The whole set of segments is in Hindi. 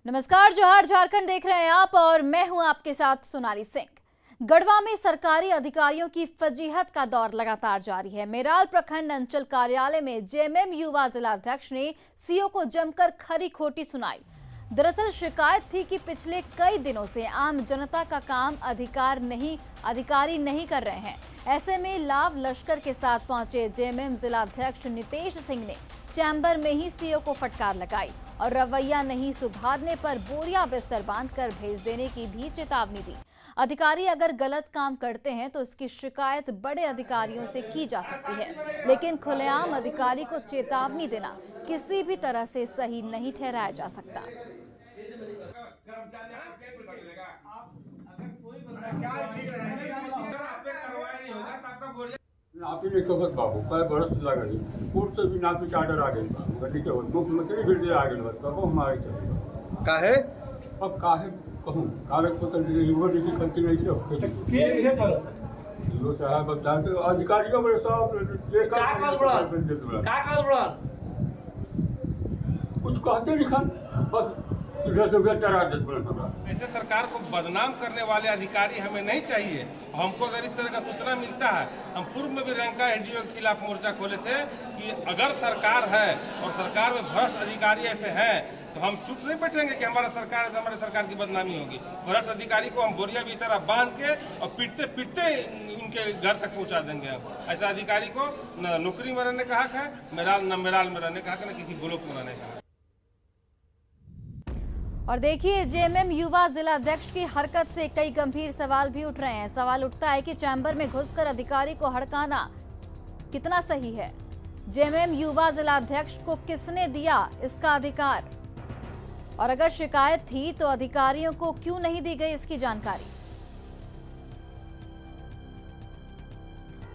नमस्कार, जोहार झारखंड देख रहे हैं आप और मैं हूं आपके साथ सोनाली सिंह। गढ़वा में सरकारी अधिकारियों की फजीहत का दौर लगातार जारी है। मेराल प्रखंड अंचल कार्यालय में जेएमएम युवा जिलाध्यक्ष ने सीओ को जमकर खरी खोटी सुनाई। दरअसल शिकायत थी कि पिछले कई दिनों से आम जनता का काम अधिकारी नहीं कर रहे हैं। ऐसे में लाव लश्कर के साथ पहुंचे जेएमएम जिलाध्यक्ष नितेश सिंह ने चैम्बर में ही सीओ को फटकार लगाई और रवैया नहीं सुधारने पर बोरिया बिस्तर बांधकर भेज देने की भी चेतावनी दी। अधिकारी अगर गलत काम करते हैं तो इसकी शिकायत बड़े अधिकारियों से की जा सकती है, लेकिन खुलेआम अधिकारी को चेतावनी देना किसी भी तरह से सही नहीं ठहराया जा सकता। नापी नहीं सकत बाबू काय बरस लागली कोर्ट से भी नापी चार्टर आ गई बा गड्डी के मुख्यमंत्री फिर दे आ गई बस कब हमारे चल काहे अब काहे कहूं कागज पत्र की यूनिवर्सिटी की खर्ची नहीं थी यो साहब अब जाके अधिकारियों बड़े सब कुछ कहते नहीं खान बस इधर से उधर टरा देते बड़ा। ऐसे सरकार को बदनाम करने वाले अधिकारी हमें नहीं चाहिए। हमको अगर इस तरह का सूचना मिलता है, हम पूर्व में भी रंका एनजीओ के खिलाफ मोर्चा खोले थे कि अगर सरकार है और सरकार में भ्रष्ट अधिकारी ऐसे हैं तो हम चुप नहीं बैठेंगे कि हमारा सरकार है, हमारे सरकार की बदनामी होगी। भ्रष्ट अधिकारी को हम बोरिया भी तरह बांध के और पीटते पीटते उनके घर तक पहुंचा देंगे। हम ऐसा अधिकारी को न नौकरी में रहने कहा है, मेराल में रहने कहा, न किसी ब्लॉक में रहने कहा। और देखिए, जेएमएम युवा जिलाध्यक्ष की हरकत से कई गंभीर सवाल भी उठ रहे हैं। सवाल उठता है कि चैम्बर में घुसकर अधिकारी को हड़काना कितना सही है। जेएमएम युवा जिलाध्यक्ष को किसने दिया इसका अधिकार, और अगर शिकायत थी तो अधिकारियों को क्यों नहीं दी गई इसकी जानकारी।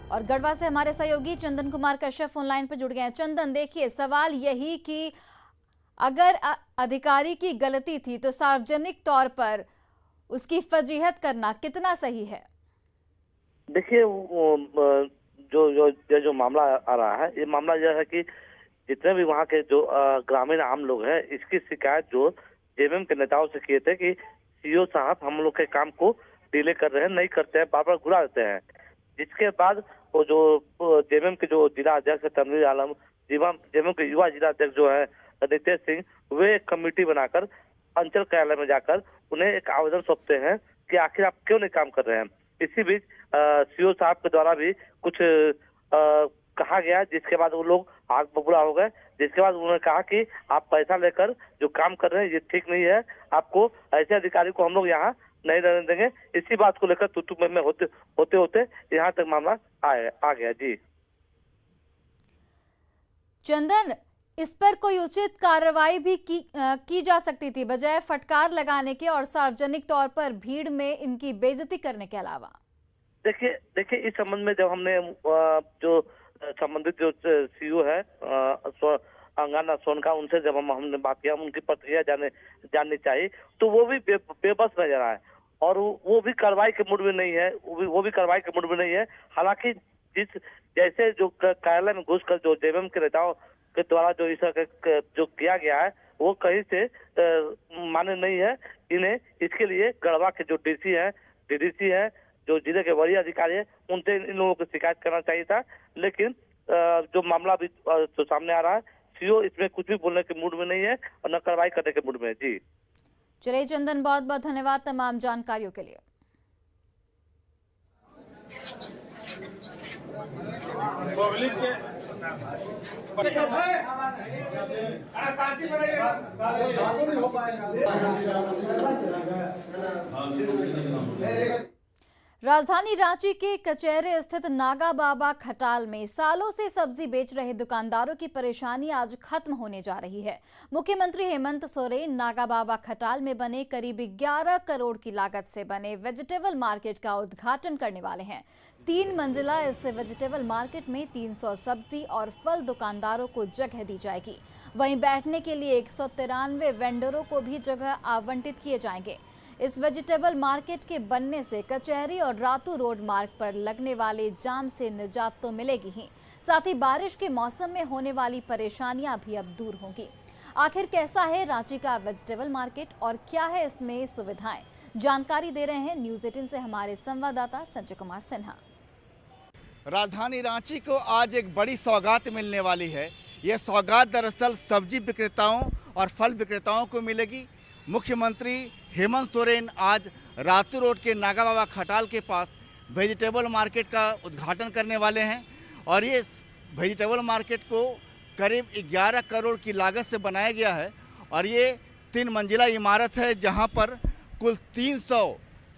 और गढ़वा से हमारे सहयोगी चंदन कुमार कश्यप ऑनलाइन पर जुड़ गए हैं। चंदन, देखिए, सवाल यही कि अगर अधिकारी की गलती थी तो सार्वजनिक तौर पर उसकी फजीहत करना कितना सही है। देखिए, जो मामला आ रहा है, ये मामला यह है कि जितने भी वहाँ के जो ग्रामीण आम लोग हैं, इसकी शिकायत जो जेएमएम के नेताओं से किए थे कि सीओ साहब हम लोग के काम को डिले कर रहे हैं, नहीं करते हैं, बार बार घुरा देते हैं। जिसके बाद वो जो जेएमएम के जो जिला अध्यक्ष तनवीर आलम, जेएमएम के युवा जिला अध्यक्ष जो है नितेश सिंह, वे एक कमेटी बनाकर अंचल कार्यालय में जाकर उन्हें एक आवेदन सौंपते हैं कि आखिर आप क्यों नहीं काम कर रहे हैं। इसी बीच सीओ साहब के द्वारा भी कुछ कहा गया, जिसके बाद वो लोग आग बबूला हो गए। जिसके बाद उन्होंने कहा कि आप पैसा लेकर जो काम कर रहे हैं ये ठीक नहीं है, आपको ऐसे अधिकारी को हम लोग यहाँ नहीं रहने देंगे। इसी बात को लेकर तुतु में होते होते यहाँ तक मामला आ गया। जी चंदन, इस पर कोई उचित कार्रवाई भी की जा सकती थी, बजाय फटकार लगाने के और सार्वजनिक तौर पर भीड़ में इनकी बेइज्जती करने के अलावा। देखिए इस संबंध में जब हमने जो संबंधित जो सीईओ है अंगाना सोनका, उनसे जब हमने बात किया, उनकी प्रतिक्रिया जाननी चाहिए, तो वो भी बेबस नजर आए और वो भी कार्रवाई के मूड में नहीं है। वो भी कार्रवाई के मूड में नहीं है। हालांकि जैसे जो कार्यालय में घुसकर जो जेएमएम के नेताओं के द्वारा जो इस जो किया गया है, वो कहीं से मान्य नहीं है। इन्हें इसके लिए गढ़वा के जो डीडीसी है, जो जिले के वरीय अधिकारी है, उनसे इन लोगों को शिकायत करना चाहिए था। लेकिन जो मामला अभी जो सामने आ रहा है, सीओ इसमें कुछ भी बोलने के मूड में नहीं है और न कार्रवाई करने के मूड में है। जी चलिए चंदन, बहुत बहुत धन्यवाद तमाम जानकारियों के लिए। पब्लिक के राजधानी रांची के कचहरे स्थित नागा बाबा खटाल में सालों से सब्जी बेच रहे दुकानदारों की परेशानी आज खत्म होने जा रही है। मुख्यमंत्री हेमंत सोरेन नागा बाबा खटाल में बने करीब 11 करोड़ की लागत से बने वेजिटेबल मार्केट का उद्घाटन करने वाले हैं। 3 मंजिला इस वेजिटेबल मार्केट में 300 सब्जी और फल दुकानदारों को जगह दी जाएगी। वहीं बैठने के लिए 193 वेंडरों को भी जगह आवंटित किए जाएंगे। इस वेजिटेबल मार्केट के बनने से कचहरी और रातू रोड मार्ग पर लगने वाले जाम से निजात तो मिलेगी ही, साथ ही बारिश के मौसम में होने वाली परेशानियां भी अब दूर होंगी। आखिर कैसा है रांची का वेजिटेबल मार्केट और क्या है इसमें सुविधाएं, जानकारी दे रहे हैं न्यूज़ 18 से हमारे संवाददाता संजय कुमार सिन्हा। राजधानी रांची को आज एक बड़ी सौगात मिलने वाली है। ये सौगात दरअसल सब्जी विक्रेताओं और फल विक्रेताओं को मिलेगी। मुख्यमंत्री हेमंत सोरेन आज रातू रोड के नागा बाबा खटाल के पास वेजिटेबल मार्केट का उद्घाटन करने वाले हैं और ये वेजिटेबल मार्केट को करीब 11 करोड़ की लागत से बनाया गया है और ये 3 मंजिला इमारत है जहां पर कुल 300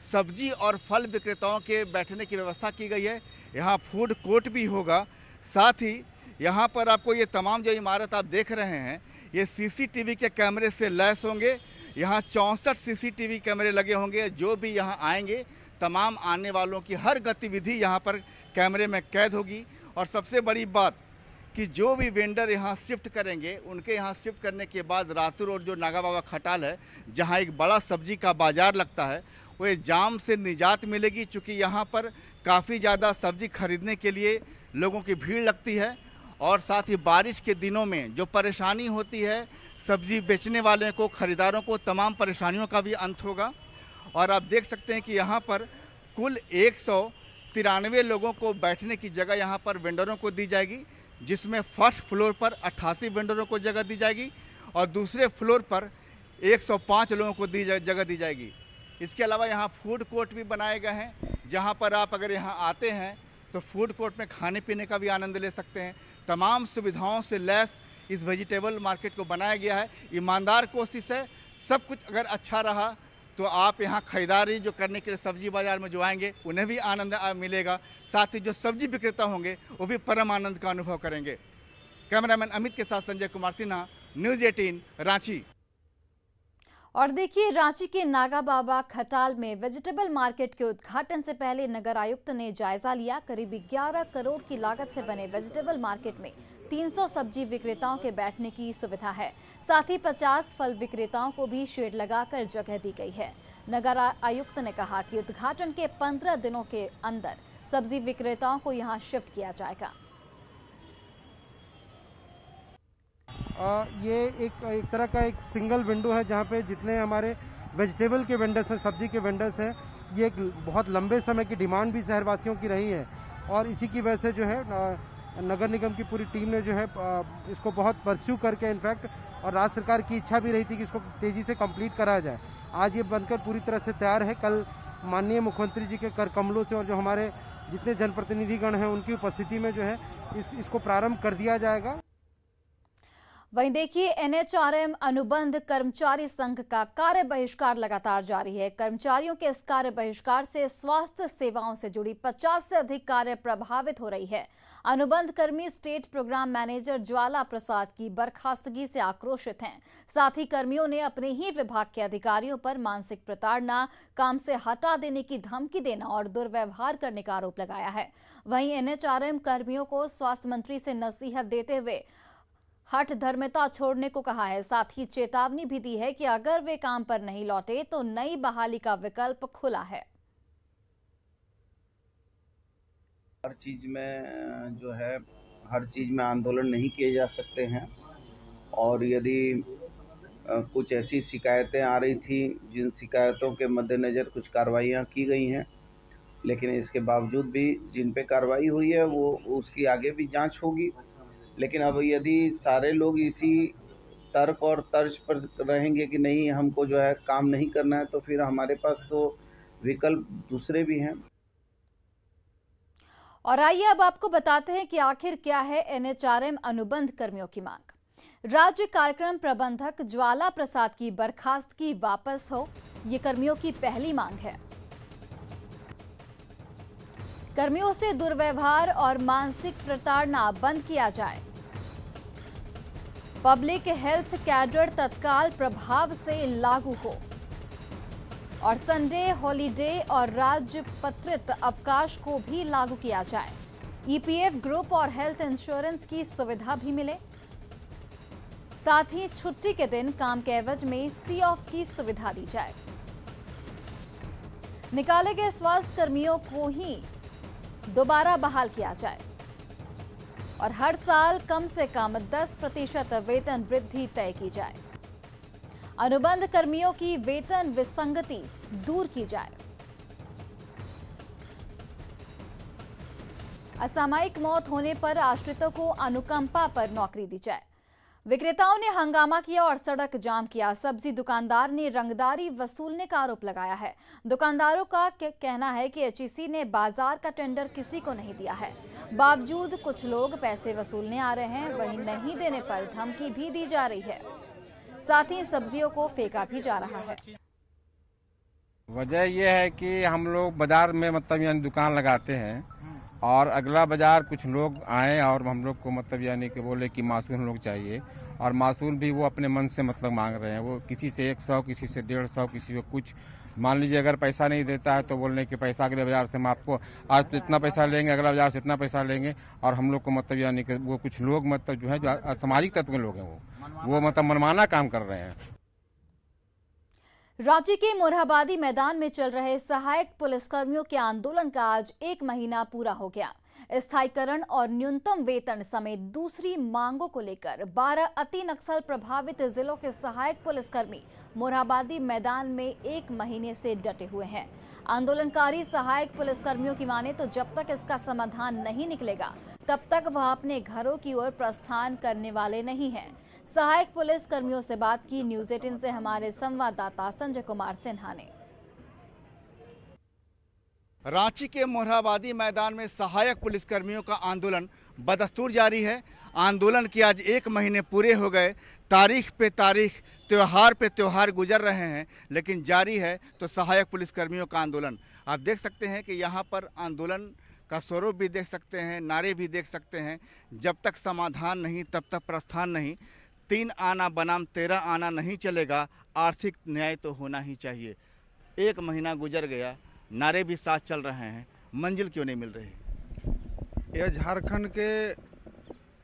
सब्जी और फल विक्रेताओं के बैठने की व्यवस्था की गई है। यहाँ फूड कोर्ट भी होगा। साथ ही यहाँ पर आपको ये तमाम जो इमारत आप देख रहे हैं ये सीसीटीवी के कैमरे से लैस होंगे। यहाँ 64 सीसीटीवी कैमरे लगे होंगे। जो भी यहाँ आएंगे तमाम आने वालों की हर गतिविधि यहाँ पर कैमरे में कैद होगी। और सबसे बड़ी बात कि जो भी वेंडर यहाँ शिफ्ट करेंगे उनके यहाँ शिफ्ट करने के बाद रातू रोड जो नागा बाबा खटाल है जहाँ एक बड़ा सब्जी का बाज़ार लगता है वो ये जाम से निजात मिलेगी, चूँकि यहाँ पर काफ़ी ज़्यादा सब्जी खरीदने के लिए लोगों की भीड़ लगती है। और साथ ही बारिश के दिनों में जो परेशानी होती है सब्जी बेचने वाले को, ख़रीदारों को, तमाम परेशानियों का भी अंत होगा। और आप देख सकते हैं कि यहाँ पर कुल 193 लोगों को बैठने की जगह यहाँ पर वेंडरों को दी जाएगी, जिसमें फर्स्ट फ्लोर पर 88 वेंडरों को जगह दी जाएगी और दूसरे फ्लोर पर 105 लोगों को जगह दी जाएगी। इसके अलावा यहाँ फूड कोर्ट भी बनाए गए हैं जहाँ पर आप अगर यहाँ आते हैं तो फूड कोर्ट में खाने पीने का भी आनंद ले सकते हैं। तमाम सुविधाओं से लैस इस वेजिटेबल मार्केट को बनाया गया है। ईमानदार कोशिश है। सब कुछ अगर अच्छा रहा तो आप यहाँ खरीदारी जो करने के लिए सब्जी बाज़ार में जो आएंगे उन्हें भी आनंद मिलेगा। साथ ही जो सब्जी विक्रेता होंगे वो भी परम आनंद का अनुभव करेंगे। कैमरामैन अमित के साथ संजय कुमार सिन्हा, न्यूज़ 18 रांची। और देखिए, रांची के नागा बाबा खटाल में वेजिटेबल मार्केट के उद्घाटन से पहले नगर आयुक्त ने जायजा लिया। करीब 11 करोड़ की लागत से बने वेजिटेबल मार्केट में 300 सब्जी विक्रेताओं के बैठने की सुविधा है। साथ ही 50 फल विक्रेताओं को भी शेड लगाकर जगह दी गई है। नगर आयुक्त ने कहा कि उद्घाटन के 15 दिनों के अंदर सब्जी विक्रेताओं को यहां शिफ्ट किया जाएगा। ये एक तरह का एक सिंगल विंडो है जहाँ पे जितने हमारे वेजिटेबल के वेंडर्स हैं, सब्जी के वेंडर्स हैं, ये एक बहुत लंबे समय की डिमांड भी शहरवासियों की रही है और इसी की वजह से जो है नगर निगम की पूरी टीम ने जो है इसको बहुत परस्यू करके इनफैक्ट और राज्य सरकार की इच्छा भी रही थी कि इसको तेज़ी से कंप्लीट कराया जाए। आज ये बनकर पूरी तरह से तैयार है। कल माननीय मुख्यमंत्री जी के कर कमलों से और जो हमारे जितने जनप्रतिनिधिगण हैं उनकी उपस्थिति में जो है इसको प्रारंभ कर दिया जाएगा। वहीं देखिए, NHRM अनुबंध कर्मचारी संघ का कार्य बहिष्कार लगातार जारी है। कर्मचारियों के इस कार्य बहिष्कार से स्वास्थ्य सेवाओं से जुड़ी 50 से अधिक कार्य प्रभावित हो रही है। अनुबंध कर्मी state programme manager Jwala Prasad की बर्खास्तगी से आक्रोशित हैं। साथ ही कर्मियों ने अपने ही विभाग के अधिकारियों पर मानसिक प्रताड़ना, काम से हटा देने की धमकी देना और दुर्व्यवहार करने का आरोप लगाया है। वहीं NHRM कर्मियों को स्वास्थ्य मंत्री से नसीहत देते हुए हठ धर्मिता छोड़ने को कहा है। साथ ही चेतावनी भी दी है कि अगर वे काम पर नहीं लौटे तो नई बहाली का विकल्प खुला है। हर चीज में जो है हर चीज में आंदोलन नहीं किए जा सकते हैं और यदि कुछ ऐसी शिकायतें आ रही थी जिन शिकायतों के मद्देनज़र कुछ कार्रवाइयाँ की गई हैं, लेकिन इसके बावजूद भी जिन पे कार्रवाई हुई है वो उसकी आगे भी जांच होगी। लेकिन अब यदि सारे लोग इसी तर्क और तर्ज पर रहेंगे कि नहीं हमको जो है काम नहीं करना है, तो फिर हमारे पास तो विकल्प दूसरे भी हैं। और आइए अब आपको बताते हैं कि आखिर क्या है NHRM अनुबंध कर्मियों की मांग। राज्य कार्यक्रम प्रबंधक ज्वाला प्रसाद की बर्खास्तगी वापस हो, ये कर्मियों की पहली मांग है। कर्मियों से दुर्व्यवहार और मानसिक प्रताड़ना बंद किया जाए। पब्लिक हेल्थ कैडर तत्काल प्रभाव से लागू हो और संडे, हॉलीडे और राजपत्रित अवकाश को भी लागू किया जाए। EPF ग्रुप और हेल्थ इंश्योरेंस की सुविधा भी मिले। साथ ही छुट्टी के दिन काम के एवज में सी ऑफ की सुविधा दी जाए। निकाले गए स्वास्थ्य कर्मियों को ही दोबारा बहाल किया जाए। और हर साल कम से कम 10% वेतन वृद्धि तय की जाए। अनुबंध कर्मियों की वेतन विसंगति दूर की जाए। असामयिक मौत होने पर आश्रितों को अनुकंपा पर नौकरी दी जाए। विक्रेताओं ने हंगामा किया और सड़क जाम किया। सब्जी दुकानदार ने रंगदारी वसूलने का आरोप लगाया है। दुकानदारों का कहना है कि एचईसी ने बाजार का टेंडर किसी को नहीं दिया है। बावजूद कुछ लोग पैसे वसूलने आ रहे हैं, वहीं नहीं देने पर धमकी भी दी जा रही है। साथ ही सब्जियों को फेंका भी जा रहा है। वजह यह है कि हम लोग बाजार में मतलब यानी दुकान लगाते हैं और अगला बाजार कुछ लोग आए और हम लोग को मतलब यानी कि बोले कि मासूल हम लोग चाहिए, और मासूल भी वो अपने मन से मतलब मांग रहे हैं। वो किसी से 100, किसी से 150, किसी से कुछ। मान लीजिए अगर पैसा नहीं देता है तो बोलने कि पैसा अगले बाजार से हम आपको आज तो इतना पैसा लेंगे, अगला बाजार से इतना पैसा लेंगे, और हम लोग को मतलब यानी कि वो कुछ लोग मतलब जो है जो असामाजिक तत्व के लोग हैं वो मतलब मनमाना काम कर रहे हैं। रांची के मोरहाबादी मैदान में चल रहे सहायक पुलिसकर्मियों के आंदोलन का आज 1 महीना पूरा हो गया। स्थायीकरण और न्यूनतम वेतन समेत दूसरी मांगों को लेकर 12 अति नक्सल प्रभावित जिलों के सहायक पुलिसकर्मी मोरहाबादी मैदान में 1 महीने से डटे हुए हैं। आंदोलनकारी सहायक पुलिसकर्मियों की माने तो जब तक इसका समाधान नहीं निकलेगा तब तक वह अपने घरों की ओर प्रस्थान करने वाले नहीं हैं। सहायक पुलिस कर्मियों से बात की न्यूज़ 18 से हमारे संवाददाता संजय कुमार सिन्हा ने। रांची के मोरहाबादी मैदान में सहायक पुलिसकर्मियों का आंदोलन बदस्तूर जारी है। आंदोलन के आज 1 महीने पूरे हो गए। तारीख पे तारीख, त्योहार पे त्योहार गुजर रहे हैं, लेकिन जारी है तो सहायक पुलिसकर्मियों का आंदोलन। आप देख सकते हैं कि यहाँ पर आंदोलन का स्वरूप भी देख सकते हैं, नारे भी देख सकते हैं। जब तक समाधान नहीं तब तक प्रस्थान नहीं। 3 आना बनाम 13 आना नहीं चलेगा। आर्थिक न्याय तो होना ही चाहिए। 1 महीना गुजर गया, नारे भी साथ चल रहे हैं, मंजिल क्यों नहीं मिल रही? यह झारखंड के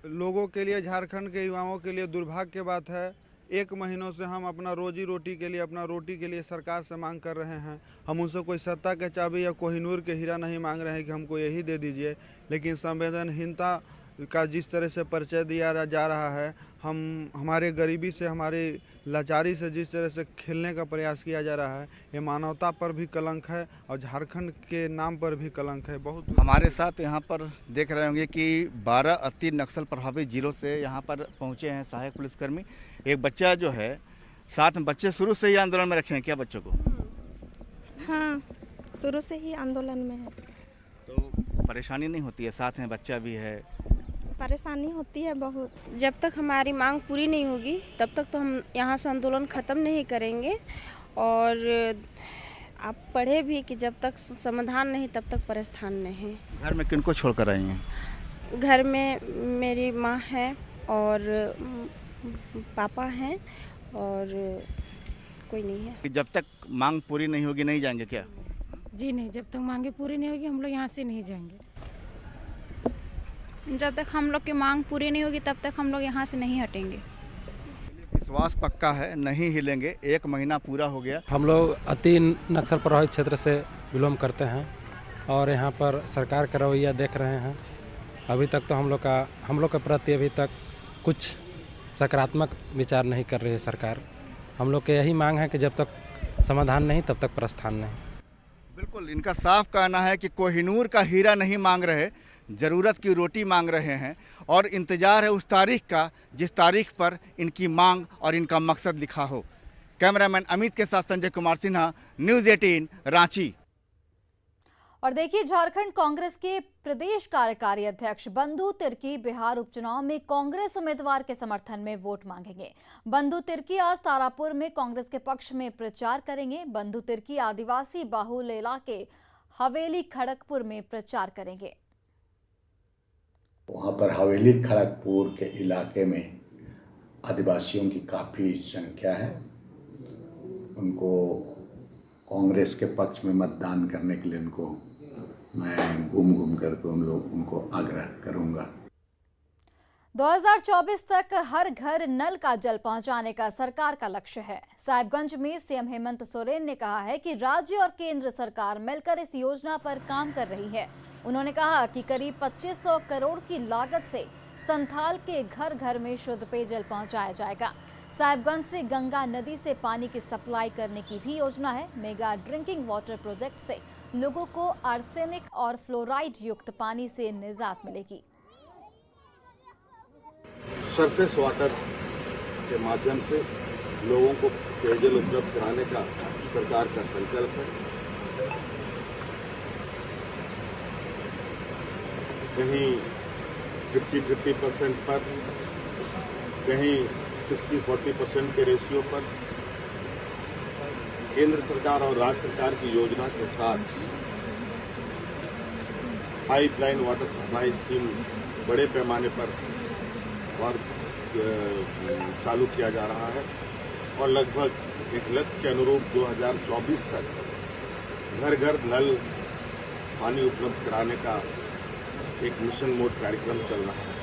लोगों के लिए, झारखंड के युवाओं के लिए दुर्भाग्य की बात है। 1 महीनों से हम अपना रोजी रोटी के लिए, अपना रोटी के लिए सरकार से मांग कर रहे हैं। हम उनसे कोई सत्ता के चाबी या कोहिनूर के हीरा नहीं मांग रहे हैं कि हमको यही दे दीजिए, लेकिन संवेदनहीनता का जिस तरह से परिचय दिया जा रहा है, हमारे गरीबी से, हमारी लाचारी से जिस तरह से खेलने का प्रयास किया जा रहा है, ये मानवता पर भी कलंक है और झारखंड के नाम पर भी कलंक है। बहुत हमारे साथ यहाँ पर देख रहे होंगे कि 12 अति नक्सल प्रभावित जिलों से यहाँ पर पहुँचे हैं सहायक पुलिसकर्मी। एक बच्चा जो है साथ में, बच्चे शुरू से ही आंदोलन में रखे हैं क्या बच्चों को? हाँ, शुरू से ही आंदोलन में है। तो परेशानी नहीं होती है? साथ में बच्चा भी है। परेशानी होती है बहुत। जब तक हमारी मांग पूरी नहीं होगी तब तक तो हम यहाँ से आंदोलन ख़त्म नहीं करेंगे। और आप पढ़े भी कि जब तक समाधान नहीं तब तक प्रस्थान नहीं। घर में किनको छोड़कर आई हैं? घर में मेरी माँ है और पापा हैं और कोई नहीं है। जब तक मांग पूरी नहीं होगी नहीं जाएंगे क्या? जी नहीं, जब तक मांगे पूरी नहीं होगी हम लोग यहाँ से नहीं जाएंगे। जब तक हम लोग की मांग पूरी नहीं होगी तब तक हम लोग यहाँ से नहीं हटेंगे। विश्वास पक्का है, नहीं हिलेंगे। 1 महीना पूरा हो गया। हम लोग अति नक्सल प्रभावित क्षेत्र से बिलोंग करते हैं और यहाँ पर सरकार का रवैया देख रहे हैं। अभी तक तो हम लोग के प्रति अभी तक कुछ सकारात्मक विचार नहीं कर रही है सरकार। हम लोग के यही मांग है कि जब तक समाधान नहीं तब तक प्रस्थान नहीं। बिल्कुल, इनका साफ कहना है कि कोहिनूर का हीरा नहीं मांग रहे, ज़रूरत की रोटी मांग रहे हैं और इंतज़ार है उस तारीख का जिस तारीख पर इनकी मांग और इनका मकसद लिखा हो। कैमरामैन अमित के साथ संजय कुमार सिन्हा, न्यूज़ 18 रांची। और देखिए, झारखंड कांग्रेस के प्रदेश कार्यकारी अध्यक्ष बंधु तिर्की बिहार उपचुनाव में कांग्रेस उम्मीदवार के समर्थन में वोट मांगेंगे। बंधु तिर्की आज तारापुर में कांग्रेस के पक्ष में प्रचार करेंगे। बंधु तिर्की आदिवासी बाहुल इलाके हवेली खड़गपुर में प्रचार करेंगे। वहाँ पर हवेली खड़गपुर के इलाके में आदिवासियों की काफ़ी संख्या है। उनको कांग्रेस के पक्ष में मतदान करने के लिए उनको मैं घूम करके उनको आग्रह करूँगा। 2024 तक हर घर नल का जल पहुंचाने का सरकार का लक्ष्य है। साहिबगंज में सीएम हेमंत सोरेन ने कहा है कि राज्य और केंद्र सरकार मिलकर इस योजना पर काम कर रही है। उन्होंने कहा कि करीब 2500 करोड़ की लागत से संथाल के घर घर में शुद्ध पेयजल पहुंचाया जाएगा। साहिबगंज से गंगा नदी से पानी की सप्लाई करने की भी योजना है। मेगा ड्रिंकिंग वाटर प्रोजेक्ट से लोगों को आर्सेनिक और फ्लोराइड युक्त पानी से निजात मिलेगी। सरफेस वाटर के माध्यम से लोगों को पेयजल उपलब्ध कराने का सरकार का संकल्प है। कहीं 50-50% पर, कहीं 60-40% के रेशियो पर केंद्र सरकार और राज्य सरकार की योजना के साथ पाइपलाइन वाटर सप्लाई स्कीम बड़े पैमाने पर और चालू किया जा रहा है और लगभग एक लक्ष्य के अनुरूप 2024 तक घर घर नल पानी उपलब्ध कराने का एक मिशन मोड कार्यक्रम चल रहा है।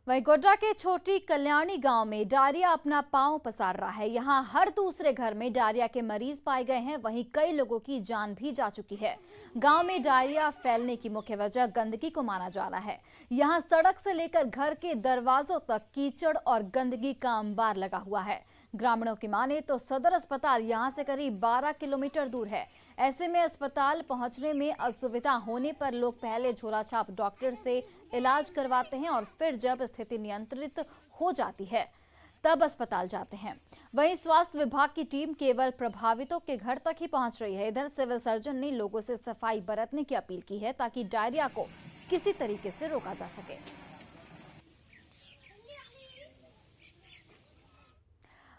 वहीं गोड्डा के छोटी कल्याणी गांव में डायरिया अपना पांव पसार रहा है। यहां हर दूसरे घर में डायरिया के मरीज पाए गए हैं। वहीं कई लोगों की जान भी जा चुकी है। गांव में डायरिया फैलने की मुख्य वजह गंदगी को माना जा रहा है। यहां सड़क से लेकर घर के दरवाजों तक कीचड़ और गंदगी का अंबार लगा हुआ है। ग्रामीणों की माने तो सदर अस्पताल यहां से करीब 12 किलोमीटर दूर है। ऐसे में अस्पताल पहुंचने में असुविधा होने पर लोग पहले झोलाछाप डॉक्टर से इलाज करवाते हैं और फिर जब स्थिति नियंत्रित हो जाती है तब अस्पताल जाते हैं। वहीं स्वास्थ्य विभाग की टीम केवल प्रभावितों के घर तक ही पहुंच रही है। इधर सिविल सर्जन ने लोगों से सफाई बरतने की अपील की है ताकि डायरिया को किसी तरीके से रोका जा सके।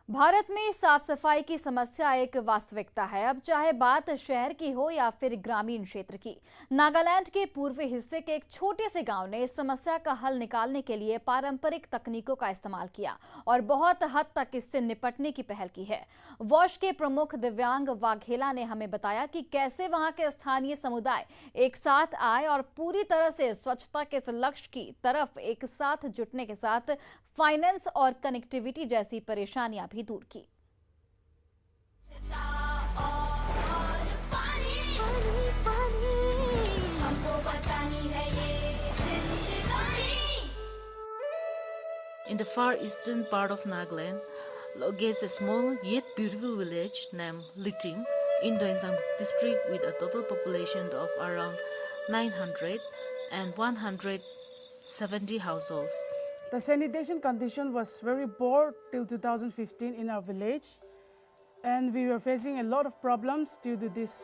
भारत में साफ सफाई की समस्या एक वास्तविकता है। अब चाहे बात शहर की हो या फिर ग्रामीण क्षेत्र की। नागालैंड के पूर्वी हिस्से के एक छोटे से गांव ने इस समस्या का हल निकालने के लिए पारंपरिक तकनीकों का इस्तेमाल किया और बहुत हद तक इससे निपटने की पहल की है। वॉश के प्रमुख दिव्यांग वाघेला ने हमें बताया कि कैसे वहां के स्थानीय समुदाय एक साथ आए और पूरी तरह से स्वच्छता के इस लक्ष्य की तरफ एक साथ जुटने के साथ फाइनेंस और कनेक्टिविटी जैसी परेशानियां भी दूर की। In the far eastern part of Nagaland locates a small yet beautiful village named Liting in Doensang district with a total population of around 900 and 170 households. The sanitation condition was very poor till 2015 in our village, and we were facing a lot of problems due to these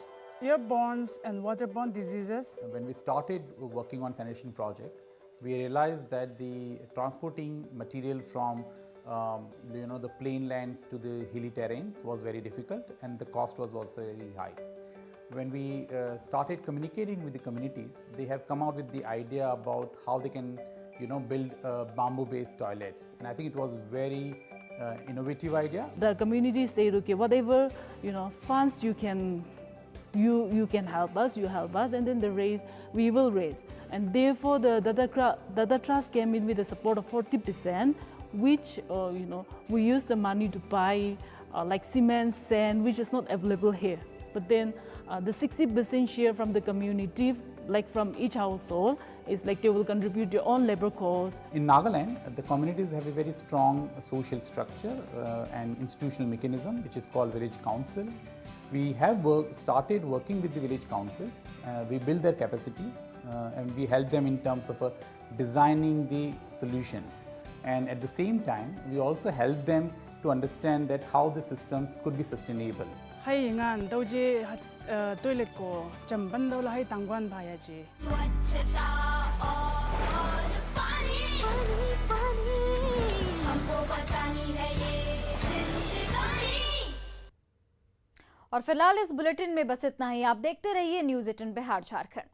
airborne and waterborne diseases. When we started working on sanitation project, we realized that the transporting material from the plain lands to the hilly terrains was very difficult, and the cost was also very high. When we started communicating with the communities, they have come out with the idea about how they can build bamboo-based toilets, and I think it was very innovative idea. The community said, okay, whatever funds you can help us, you help us, and then the raise we will raise. And therefore, the Dada Trust came in with the support of 40%, which we use the money to buy like cement, sand, which is not available here. But then the 60% share from the community, like from each household, is like they will contribute their own labor costs. In Nagaland, the communities have a very strong social structure and institutional mechanism, which is called village council. We have started working with the village councils. We build their capacity and we help them in terms of designing the solutions. And at the same time, we also help them to understand that how the systems could be sustainable. Hay ngan doje toilet ko chamban do lai tangwan bhaya ji. और फिलहाल इस बुलेटिन में बस इतना ही। आप देखते रहिए न्यूज़ 18 बिहार झारखंड।